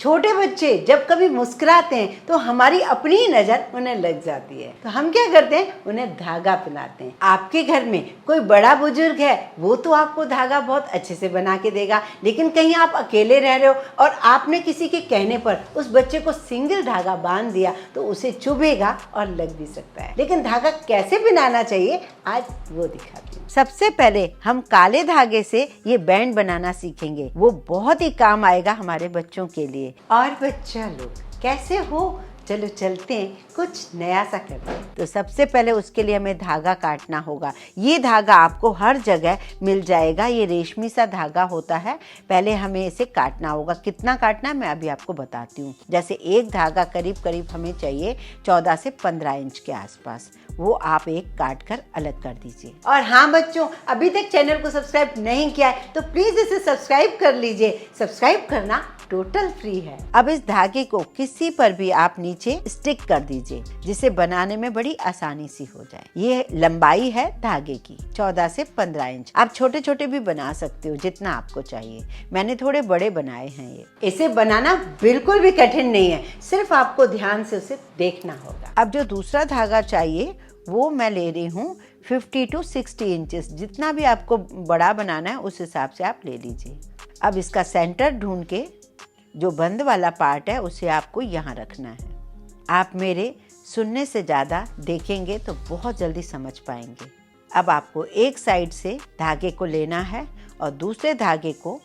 छोटे बच्चे जब कभी मुस्कुराते हैं तो हमारी अपनी ही नज़र उन्हें लग जाती है, तो हम क्या करते हैं, उन्हें धागा पहनाते हैं। आपके घर में कोई बड़ा बुजुर्ग है, वो तो आपको धागा बहुत अच्छे से बना के देगा, लेकिन कहीं आप अकेले रह रहे हो और आपने किसी के कहने पर उस बच्चे को सिंगल धागा बांध दिया तो उसे चुभेगा और लग भी सकता है। लेकिन धागा कैसे पहनाना चाहिए, आज वो दिखाती हूँ। सबसे पहले हम काले धागे से ये बैंड बनाना सीखेंगे, वो बहुत ही काम आएगा हमारे बच्चों के लिए। और बच्चा लोग कैसे हो, चलो चलते हैं, कुछ नया सा करते हैं। तो सबसे पहले उसके लिए हमें धागा काटना होगा। ये धागा आपको हर जगह मिल जाएगा, ये रेशमी सा धागा होता है। पहले हमें इसे काटना होगा। कितना काटना है मैं अभी आपको बताती हूँ। जैसे एक धागा करीब करीब हमें चाहिए 14 से 15 इंच के आसपास, वो आप एक काट कर अलग कर दीजिए। और हाँ बच्चों, अभी तक चैनल को सब्सक्राइब नहीं किया है तो प्लीज इसे सब्सक्राइब कर लीजिए। सब्सक्राइब करना टोटल फ्री है। अब इस धागे को किसी पर भी आप नीचे स्टिक कर दीजिए, जिसे बनाने में बड़ी आसानी सी हो जाए। ये लंबाई है धागे की 14 से 15 इंच। आप छोटे छोटे भी बना सकते हो जितना आपको चाहिए, मैंने थोड़े बड़े बनाए हैं। ये इसे बनाना बिल्कुल भी कठिन नहीं है, सिर्फ आपको ध्यान से उसे देखना होगा। अब जो दूसरा धागा चाहिए वो मैं ले रही हूँ 50 to 60 इंचेस। जितना भी आपको बड़ा बनाना है उस हिसाब से आप ले लीजिए। अब इसका सेंटर ढूंढ के जो बंद वाला पार्ट है उसे आपको यहाँ रखना है। आप मेरे सुनने से ज़्यादा देखेंगे तो बहुत जल्दी समझ पाएंगे। अब आपको एक साइड से धागे को लेना है और दूसरे धागे को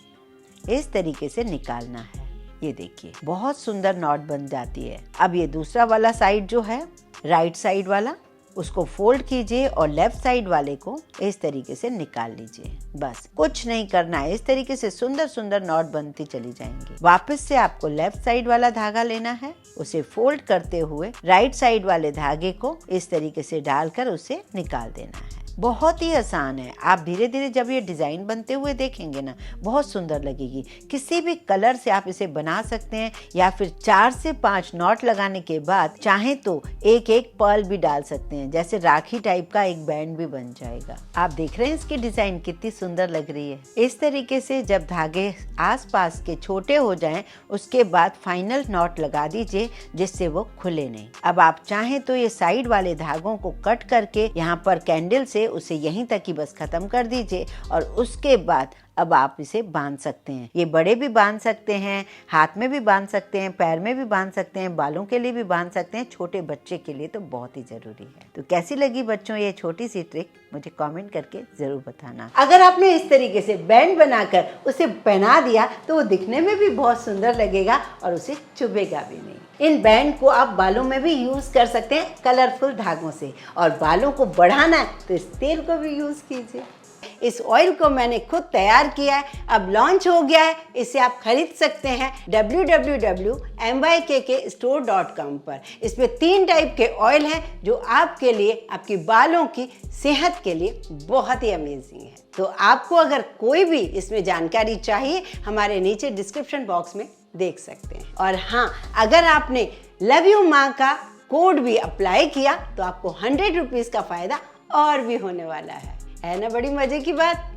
इस तरीके से निकालना है। ये देखिए बहुत सुंदर नॉट बन जाती है। अब ये दूसरा वाला साइड जो है, राइट साइड वाला, उसको फोल्ड कीजिए और लेफ्ट साइड वाले को इस तरीके से निकाल लीजिए। बस कुछ नहीं करना है, इस तरीके से सुंदर सुंदर नॉट बनती चली जाएंगी। वापस से आपको लेफ्ट साइड वाला धागा लेना है, उसे फोल्ड करते हुए राइट साइड वाले धागे को इस तरीके से डालकर उसे निकाल देना है। बहुत ही आसान है। आप धीरे धीरे जब ये डिज़ाइन बनते हुए देखेंगे ना, बहुत सुंदर लगेगी। किसी भी कलर से आप इसे बना सकते हैं, या फिर 4 से 5 नॉट लगाने के बाद चाहें तो एक एक पर्ल भी डाल सकते हैं, जैसे राखी टाइप का एक बैंड भी बन जाएगा। आप देख रहे हैं इसकी डिज़ाइन कितनी सुंदर लग रही है। इस तरीके से जब धागे आसपास के छोटे हो जाएं, उसके बाद फाइनल नॉट लगा दीजिए जिससे वो खुले नहीं। अब आप चाहें तो ये साइड वाले धागों को कट करके यहाँ पर कैंडल से उसे यहीं तक ही बस खत्म कर दीजिए और उसके बाद अब आप इसे बांध सकते हैं। ये बड़े भी बांध सकते हैं, हाथ में भी बांध सकते हैं, पैर में भी बांध सकते हैं, बालों के लिए भी बांध सकते हैं। छोटे बच्चे के लिए तो बहुत ही जरूरी है। तो कैसी लगी बच्चों ये छोटी सी ट्रिक, मुझे कमेंट करके जरूर बताना। अगर आपने इस तरीके से बैंड बनाकर उसे पहना दिया तो वो दिखने में भी बहुत सुंदर लगेगा और उसे चुभेगा भी नहीं। इन बैंड को आप बालों में भी यूज कर सकते हैं कलरफुल धागों से, और बालों को बढ़ाना है तो इस तेल को भी यूज कीजिए। इस ऑयल को मैंने खुद तैयार किया है, अब लॉन्च हो गया है, इसे आप खरीद सकते हैं www.mykkstore.com पर। इसमें 3 टाइप के ऑयल हैं जो आपके लिए, आपकी बालों की सेहत के लिए बहुत ही अमेजिंग है। तो आपको अगर कोई भी इसमें जानकारी चाहिए, हमारे नीचे डिस्क्रिप्शन बॉक्स में देख सकते हैं। और हाँ, अगर आपने लव यू माँ का कोड भी अप्लाई किया तो आपको 100 रुपीज़ का फायदा और भी होने वाला है ना? बड़ी मजे की बात।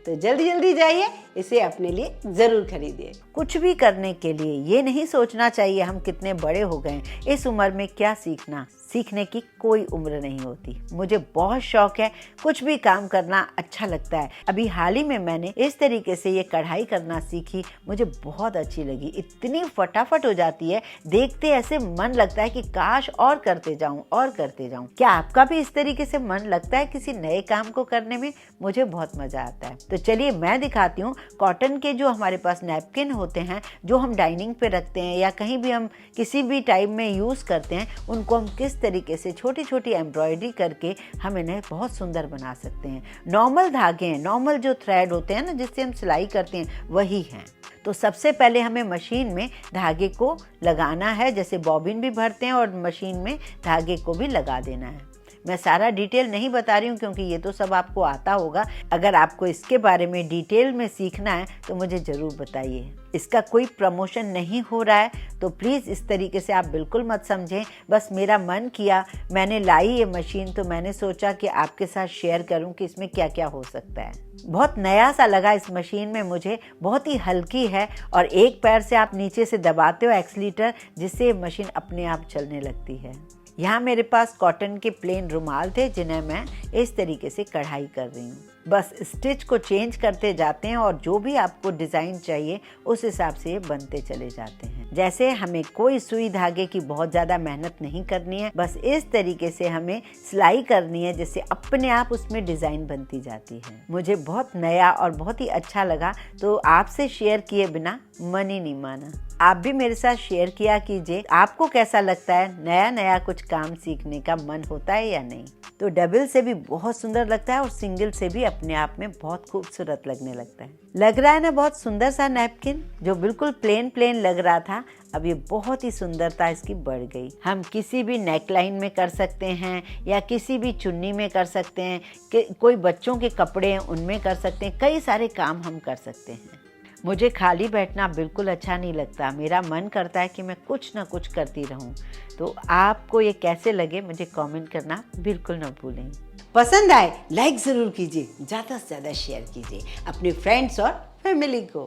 तो जल्दी जल्दी जाइए, इसे अपने लिए जरूर खरीदिए। कुछ भी करने के लिए ये नहीं सोचना चाहिए हम कितने बड़े हो गए। इस उम्र में क्या सीखना, सीखने की कोई उम्र नहीं होती। मुझे बहुत शौक है, कुछ भी काम करना अच्छा लगता है। अभी हाल ही में मैंने इस तरीके से ये कढ़ाई करना सीखी, मुझे बहुत अच्छी लगी। इतनी फटाफट हो जाती है, देखते ऐसे मन लगता है कि काश और करते जाऊं और करते जाऊं। क्या आपका भी इस तरीके से मन लगता है किसी नए काम को करने में? मुझे बहुत मजा आता है। तो चलिए मैं दिखाती हूँ कॉटन के जो हमारे पास नैपकिन होते हैं, जो हम डाइनिंग पे रखते हैं या कहीं भी हम किसी भी टाइम में यूज़ करते हैं, उनको हम किस तरीके से छोटी छोटी एम्ब्रॉयडरी करके हम इन्हें बहुत सुंदर बना सकते हैं। नॉर्मल धागे हैं, नॉर्मल जो थ्रेड होते हैं ना, जिससे हम सिलाई करते हैं, वही हैं। तो सबसे पहले हमें मशीन में धागे को लगाना है, जैसे बॉबिन भी भरते हैं और मशीन में धागे को भी लगा देना है। मैं सारा डिटेल नहीं बता रही हूँ क्योंकि ये तो सब आपको आता होगा। अगर आपको इसके बारे में डिटेल में सीखना है तो मुझे ज़रूर बताइए। इसका कोई प्रमोशन नहीं हो रहा है तो प्लीज़ इस तरीके से आप बिल्कुल मत समझें। बस मेरा मन किया, मैंने लाई ये मशीन तो मैंने सोचा कि आपके साथ शेयर करूं कि इसमें क्या क्या हो सकता है। बहुत नया सा लगा इस मशीन में मुझे, बहुत ही हल्की है और एक पैर से आप नीचे से दबाते हो एक्सीलेटर जिससे ये मशीन अपने आप चलने लगती है। यहाँ मेरे पास कॉटन के प्लेन रुमाल थे जिन्हें मैं इस तरीके से कढ़ाई कर रही हूँ। बस स्टिच को चेंज करते जाते हैं और जो भी आपको डिज़ाइन चाहिए उस हिसाब से ये बनते चले जाते हैं। जैसे हमें कोई सुई धागे की बहुत ज़्यादा मेहनत नहीं करनी है, बस इस तरीके से हमें सिलाई करनी है जिससे अपने आप उसमें डिज़ाइन बनती जाती है। मुझे बहुत नया और बहुत ही अच्छा लगा तो आपसे शेयर किए बिना मन ही नहीं माना। आप भी मेरे साथ शेयर किया कीजिए आपको कैसा लगता है, नया नया कुछ काम सीखने का मन होता है या नहीं। तो डबल से भी बहुत सुंदर लगता है और सिंगल से भी अपने आप में बहुत खूबसूरत लगने लगता है। लग रहा है ना बहुत सुंदर सा नैपकिन, जो बिल्कुल प्लेन लग रहा था अब ये बहुत ही सुंदरता इसकी बढ़ गई। हम किसी भी नेकलाइन में कर सकते हैं या किसी भी चुन्नी में कर सकते हैं, कोई बच्चों के कपड़े हैं उनमें कर सकते हैं, कई सारे काम हम कर सकते हैं। मुझे खाली बैठना बिल्कुल अच्छा नहीं लगता, मेरा मन करता है कि मैं कुछ ना कुछ करती रहूं। तो आपको ये कैसे लगे मुझे कमेंट करना बिल्कुल ना भूलें। पसंद आए लाइक ज़रूर कीजिए, ज़्यादा से ज़्यादा शेयर कीजिए अपने फ्रेंड्स और फैमिली को।